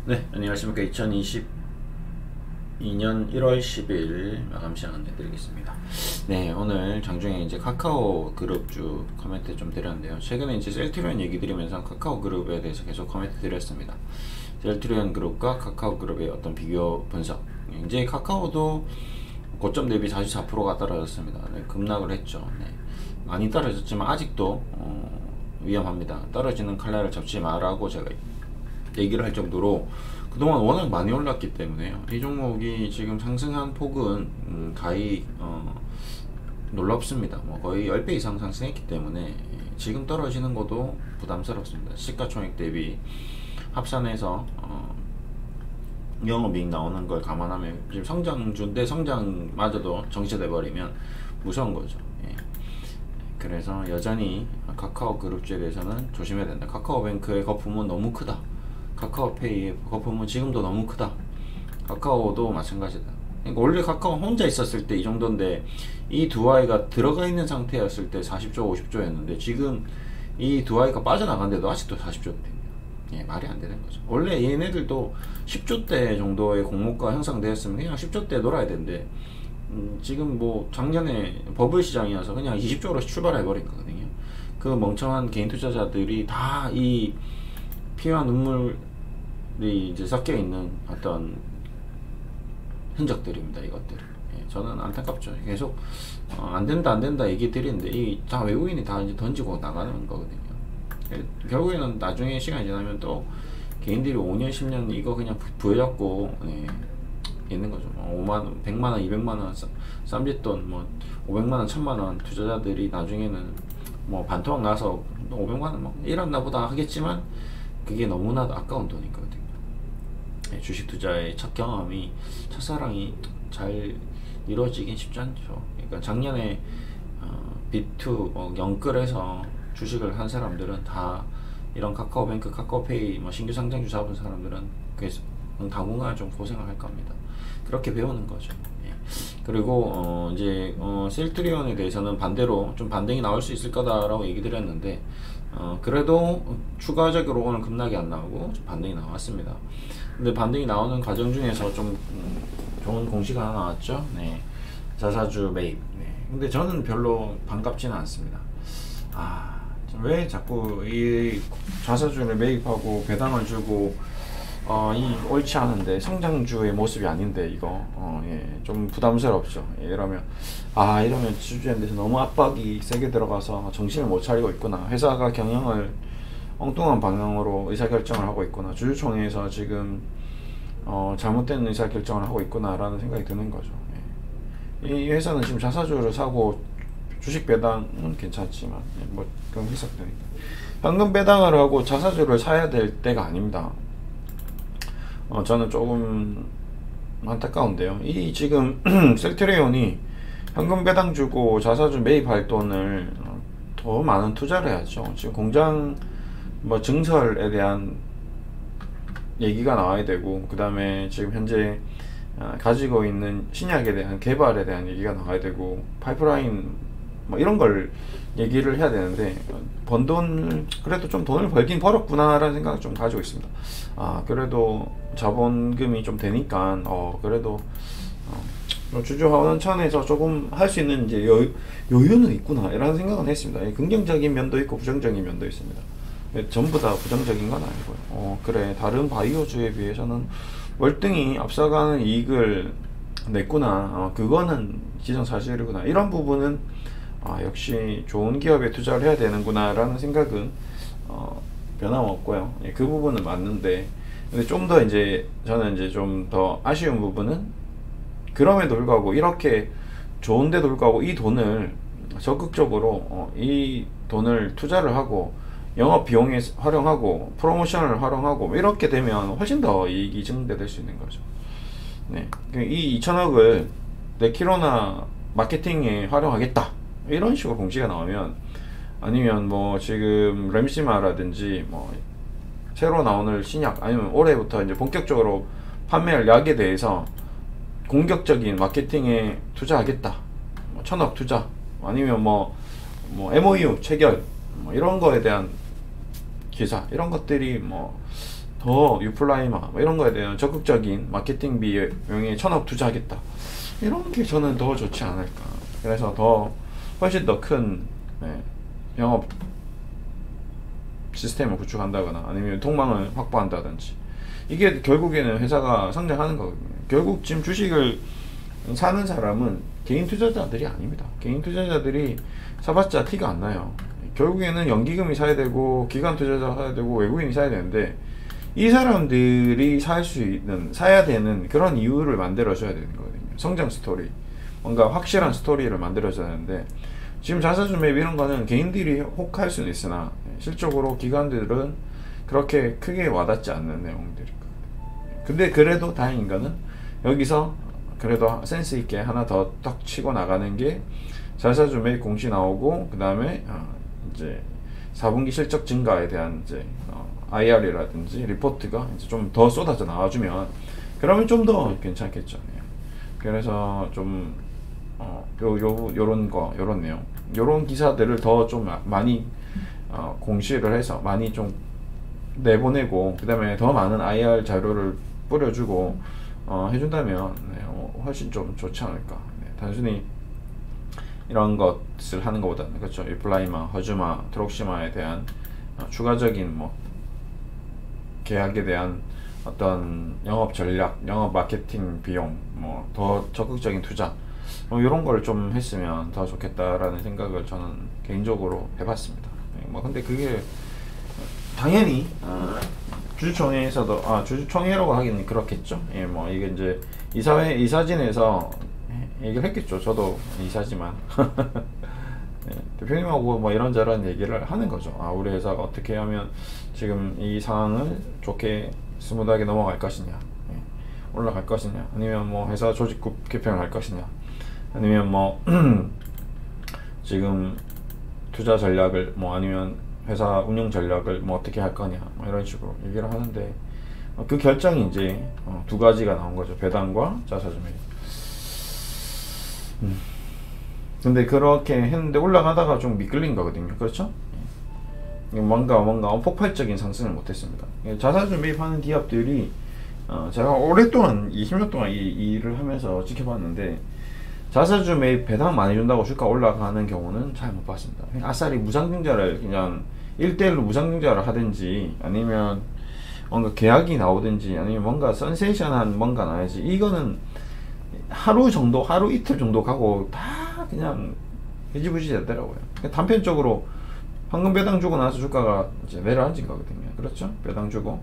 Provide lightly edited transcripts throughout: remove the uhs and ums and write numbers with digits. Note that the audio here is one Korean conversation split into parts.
네, 안녕하십니까. 2022년 1월 10일 마감 시간 내드리겠습니다. 네, 오늘 장중에 이제 카카오 그룹 쭉 코멘트 좀 드렸는데요. 최근에 이제 셀트리온 얘기 드리면서 카카오 그룹에 대해서 계속 코멘트 드렸습니다. 셀트리온 그룹과 카카오 그룹의 어떤 비교 분석. 이제 카카오도 고점 대비 44%가 떨어졌습니다. 네, 급락을 했죠. 네, 많이 떨어졌지만 아직도 위험합니다. 떨어지는 칼날을 잡지 마라고 제가 얘기를 할 정도로 그동안 워낙 많이 올랐기 때문에요. 이 종목이 지금 상승한 폭은 가히 놀랍습니다. 뭐 거의 10배 이상 상승했기 때문에 지금 떨어지는 것도 부담스럽습니다. 시가총액 대비 합산해서 영업이익 나오는 걸 감안하면 지금 성장주인데 성장마저도 정체돼 버리면 무서운 거죠. 예. 그래서 여전히 카카오 그룹주에 대해서는 조심해야 된다. 카카오뱅크의 거품은 너무 크다. 카카오페이의 거품은 지금도 너무 크다. 카카오도 마찬가지다. 그러니까 원래 카카오 혼자 있었을 때 이 정도인데 이 두 아이가 들어가 있는 상태였을 때 40조 50조였는데 지금 이 두 아이가 빠져나간데도 아직도 40조 됩니다. 예, 말이 안 되는 거죠. 원래 얘네들도 10조대 정도의 공모가 형성되었으면 그냥 10조대 놀아야 되는데 지금 뭐 작년에 버블 시장이어서 그냥 20조로 출발해 버린 거거든요. 그 멍청한 개인 투자자들이 다 이 피와 눈물이 이제 섞여 있는 어떤 흔적들입니다. 이것들. 예, 저는 안타깝죠. 계속 안 된다 얘기 드리는데 이 다 외국인이 다 이제 던지고 나가는 거거든요. 예, 결국에는 나중에 시간이 지나면 또 개인들이 5년 10년 이거 그냥 부여잡고 있는 거죠. 5만원 100만원 200만원 쌈짓돈 뭐 500만원 1000만원 투자자들이 나중에는 뭐 반토막 나서 500만원 뭐 이랬나 보다 하겠지만 그게 너무나도 아까운 돈이거든요. 주식 투자의 첫 경험이, 첫사랑이 잘 이루어지긴 쉽지 않죠. 그러니까 작년에 B2 영끌에서 주식을 한 사람들은 다 이런 카카오뱅크, 카카오페이 뭐 신규 상장주 잡은 사람들은 그래서 당분간 좀 고생을 할 겁니다. 그렇게 배우는 거죠. 그리고 이제 셀트리온에 대해서는 반대로 좀 반등이 나올 수 있을 거다라고 얘기 드렸는데 그래도 추가적으로 오늘 급락이 안 나오고 좀 반등이 나왔습니다. 근데 반등이 나오는 과정 중에서 좀 좋은 공시가 하나 나왔죠. 네, 자사주 매입. 네. 근데 저는 별로 반갑지는 않습니다. 왜 자꾸 이 자사주를 매입하고 배당을 주고 이 옳지 않은데 성장주의 모습이 아닌데 이거 좀 부담스럽죠. 이러면 주주에 대해서 너무 압박이 세게 들어가서 정신을 못 차리고 있구나. 회사가 경영을 엉뚱한 방향으로 의사결정을 하고 있구나. 주주총회에서 지금 잘못된 의사결정을 하고 있구나라는 생각이 드는 거죠. 이 회사는 지금 자사주를 사고 주식 배당은 괜찮지만 뭐 그런 해석되니까 현금 배당을 하고 자사주를 사야 될 때가 아닙니다. 저는 조금 안타까운데요. 이 지금 셀트리온이 현금 배당 주고 자사주 매입할 돈을 더 많은 투자를 해야죠. 지금 공장 뭐 증설에 대한 얘기가 나와야 되고, 그 다음에 지금 현재 가지고 있는 신약에 대한 개발에 대한 얘기가 나와야 되고, 파이프라인 뭐 이런 걸 얘기를 해야 되는데 번 돈 그래도 좀 돈을 벌긴 벌었구나 라는 생각을 좀 가지고 있습니다. 그래도 자본금이 좀 되니까 그래도 주주하원 차원에서 조금 할 수 있는 이제 여유는 있구나 이라는 생각은 했습니다. 긍정적인 면도 있고 부정적인 면도 있습니다. 전부 다 부정적인 건 아니고요. 그래 다른 바이오주에 비해서는 월등히 앞서가는 이익을 냈구나. 그거는 기정사실이구나. 이런 부분은 역시 좋은 기업에 투자를 해야 되는구나 라는 생각은 변함없고요. 그 부분은 맞는데, 근데 좀 더 이제 저는 이제 좀 더 아쉬운 부분은 그럼에도 불구하고 이렇게 좋은데도 불구하고 이 돈을 적극적으로 이 돈을 투자를 하고 영업 비용에 활용하고 프로모션을 활용하고 이렇게 되면 훨씬 더 이익이 증대될 수 있는 거죠. 네, 이 2천억을 내 키로나 마케팅에 활용하겠다 이런 식으로 공시가 나오면, 아니면 뭐 지금 램시마라든지 뭐 새로 나오는 신약, 아니면 올해부터 이제 본격적으로 판매할 약에 대해서 공격적인 마케팅에 투자하겠다, 뭐 1,000억 투자, 아니면 뭐 MOU 체결, 뭐 이런 거에 대한 기사, 이런 것들이 뭐 더 유플라이마 뭐 이런 거에 대한 적극적인 마케팅 비용에 천억 투자하겠다, 이런 게 저는 더 좋지 않을까. 그래서 더 훨씬 더 큰 영업 시스템을 구축한다거나 아니면 통망을 확보한다든지, 이게 결국에는 회사가 성장하는 거거든요. 결국 지금 주식을 사는 사람은 개인 투자자들이 아닙니다. 개인 투자자들이 사봤자 티가 안 나요. 결국에는 연기금이 사야 되고 기관 투자자가 사야 되고 외국인이 사야 되는데, 이 사람들이 사야 되는 그런 이유를 만들어줘야 되는 거거든요. 성장 스토리, 뭔가 확실한 스토리를 만들어줘야 되는데, 지금 자사주 매입 이런 거는 개인들이 혹할 수는 있으나 실적으로 기관들은 그렇게 크게 와닿지 않는 내용들이 있거든요. 근데 그래도 다행인 거는 여기서 그래도 센스 있게 하나 더 딱 치고 나가는 게, 자사주 매입 공시 나오고 그 다음에 이제 4분기 실적 증가에 대한 이제 IR이라든지 리포트가 이제 좀 더 쏟아져 나와주면, 그러면 좀 더 괜찮겠죠. 그래서 좀 요런 내용, 요런 기사들을 더 좀 많이 공시를 해서 많이 좀 내보내고, 그 다음에 더 많은 IR 자료를 뿌려주고 해준다면 훨씬 좀 좋지 않을까. 단순히 이런 것을 하는 것보다는, 그렇죠, 유플라이마, 허즈마, 트록시마에 대한 추가적인 뭐 계약에 대한 어떤 영업 전략, 영업 마케팅 비용, 뭐 더 적극적인 투자, 이런 걸 좀 했으면 더 좋겠다라는 생각을 저는 개인적으로 해봤습니다. 뭐 근데 그게 당연히 주주총회에서도 주주총회라고 하기는 그렇겠죠. 예, 뭐 이게 이제 이사진에서 얘기를 했겠죠. 저도 이사지만 예, 대표님하고 뭐 이런저런 얘기를 하는 거죠. 우리 회사가 어떻게 하면 지금 이 상황을 좋게 스무드하게 넘어갈 것이냐, 예, 올라갈 것이냐, 아니면 뭐 회사 조직국 개편을 할 것이냐, 아니면 뭐 지금 투자 전략을 뭐 아니면 회사 운영 전략을 뭐 어떻게 할 거냐, 뭐 이런 식으로 얘기를 하는데, 그 결정이 이제 두 가지가 나온 거죠. 배당과 자사주 매입. 근데 그렇게 했는데 올라가다가 좀 미끌린 거거든요. 그렇죠? 뭔가 폭발적인 상승을 못했습니다. 자사주 매입하는 기업들이 제가 오랫동안 20년 동안 이 일을 하면서 지켜봤는데, 자사주 매입 배당 많이 준다고 주가 올라가는 경우는 잘 못 봤습니다. 아싸리 무상증자를 그냥 1대1로 무상증자를 하든지, 아니면 뭔가 계약이 나오든지, 아니면 뭔가 센세이션한 뭔가 나야지, 이거는 하루 이틀 정도 가고 다 그냥 흐지부지 되더라고요. 단편적으로 황금 배당 주고 나서 주가가 이제 내려앉은 거거든요. 그렇죠? 배당 주고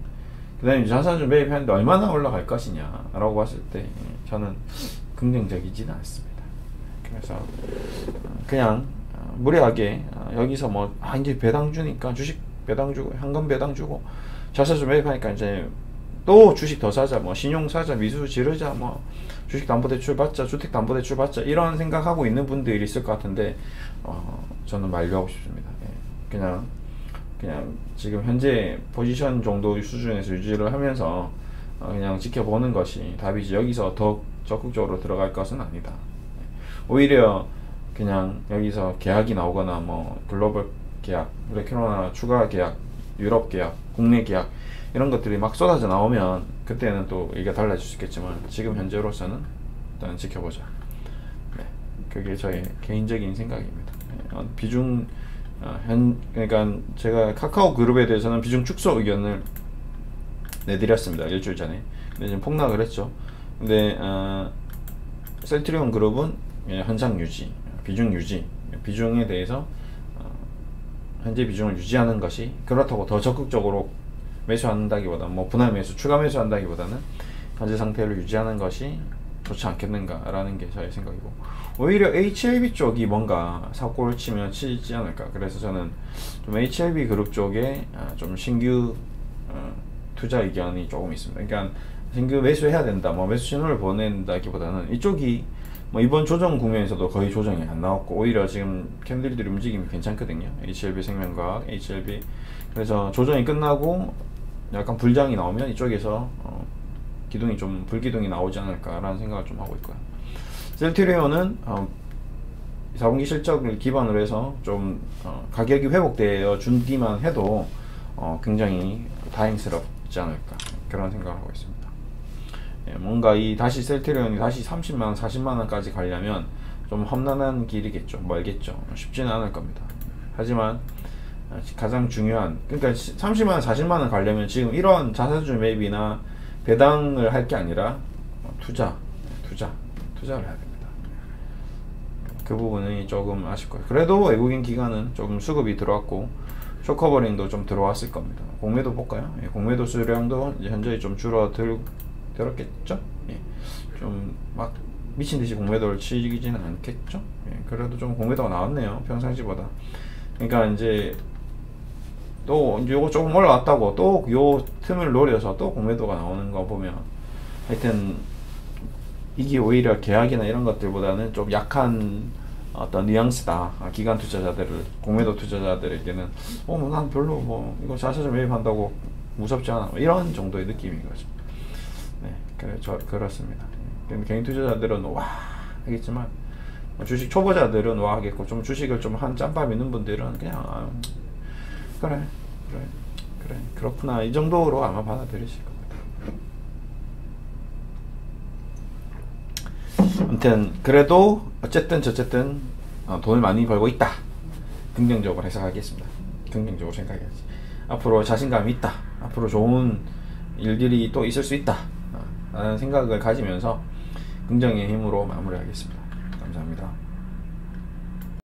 그 다음에 자사주 매입했는데 얼마나 올라갈 것이냐 라고 봤을 때 저는 긍정적이지는 않습니다. 그래서 그냥 무리하게 여기서 뭐 이제 배당 주니까 주식 배당 주고 현금 배당 주고 자사주 매입하니까 이제 또 주식 더 사자, 뭐 신용 사자, 미수 지르자, 뭐 주식 담보대출 받자, 주택 담보대출 받자, 이런 생각하고 있는 분들이 있을 것 같은데 저는 만류하고 싶습니다. 그냥 지금 현재 포지션 정도 수준에서 유지를 하면서 그냥 지켜보는 것이 답이지, 여기서 더 적극적으로 들어갈 것은 아니다. 오히려 그냥 여기서 계약이 나오거나 뭐 글로벌 계약, 레큐노나 추가 계약, 유럽 계약, 국내 계약, 이런 것들이 막 쏟아져 나오면 그때는 또 이게 달라질 수 있겠지만, 지금 현재로서는 일단 지켜보자. 네, 그게 저의 개인적인 생각입니다. 비중 그러니까 제가 카카오 그룹에 대해서는 비중 축소 의견을 내드렸습니다. 일주일 전에. 근데 지금 폭락을 했죠. 근데 셀트리온 그룹은 현상 유지, 비중 유지, 비중에 대해서 현재 비중을 유지하는 것이, 그렇다고 더 적극적으로 매수한다기보다는, 뭐 분할 매수, 추가 매수한다기보다는 현재 상태를 유지하는 것이 좋지 않겠는가라는 게 저의 생각이고, 오히려 HLB 쪽이 뭔가 사고를 치지 않을까. 그래서 저는 좀 HLB 그룹 쪽에 좀 신규 투자 의견이 조금 있습니다. 그러니까 신규 매수해야 된다, 뭐 매수 신호를 보낸다기보다는 이쪽이 뭐 이번 조정 국면에서도 거의 조정이 안 나왔고, 오히려 지금 캔들들이 움직임이 괜찮거든요. HLB 생명과학, HLB. 그래서 조정이 끝나고 약간 불장이 나오면 이쪽에서 기둥이 좀 불기둥이 나오지 않을까라는 생각을 좀 하고 있고요. 셀트리온은 4분기 실적을 기반으로 해서 좀 가격이 회복되어 준기만 해도 굉장히 있지 않을까 그런 생각을 하고 있습니다. 예, 뭔가 이 다시 셀트리온이 다시 30만원 40만원까지 가려면 좀 험난한 길이겠죠. 멀겠죠. 쉽지는 않을 겁니다. 하지만 가장 중요한, 그러니까 30만원 40만원 가려면 지금 이런 자사주 매입이나 배당을 할 게 아니라 투자를 해야 됩니다. 그 부분이 조금 아실 거예요. 그래도 외국인 기관은 조금 수급이 들어왔고 쇼커버링도 좀 들어왔을 겁니다. 공매도 볼까요? 예, 공매도 수량도 현저히 좀 줄어들었겠죠? 예, 좀 막 미친듯이 공매도를 치지는 않겠죠? 예, 그래도 좀 공매도가 나왔네요. 평상시보다. 그러니까 이제 또 요거 조금 올라왔다고 또 요 틈을 노려서 또 공매도가 나오는 거 보면 하여튼 이게 오히려 계약이나 이런 것들보다는 좀 약한 어떤 뉘앙스다. 기관 투자자들을, 공매도 투자자들에게는 난 별로 뭐 이거 자사주 매입한다고 무섭지 않아 이런 정도의 느낌인 거죠. 네, 그렇습니다. 개인 투자자들은 와 하겠지만 주식 초보자들은 와 하겠고, 좀 주식을 좀 한 짬밥 있는 분들은 그냥 그래 그렇구나 이 정도로 아마 받아들이실 겁니다. 아무튼 그래도 어쨌든 돈을 많이 벌고 있다. 긍정적으로 해석하겠습니다. 긍정적으로 생각해야지. 앞으로 자신감이 있다. 앞으로 좋은 일들이 또 있을 수 있다. 라는 생각을 가지면서 긍정의 힘으로 마무리하겠습니다. 감사합니다.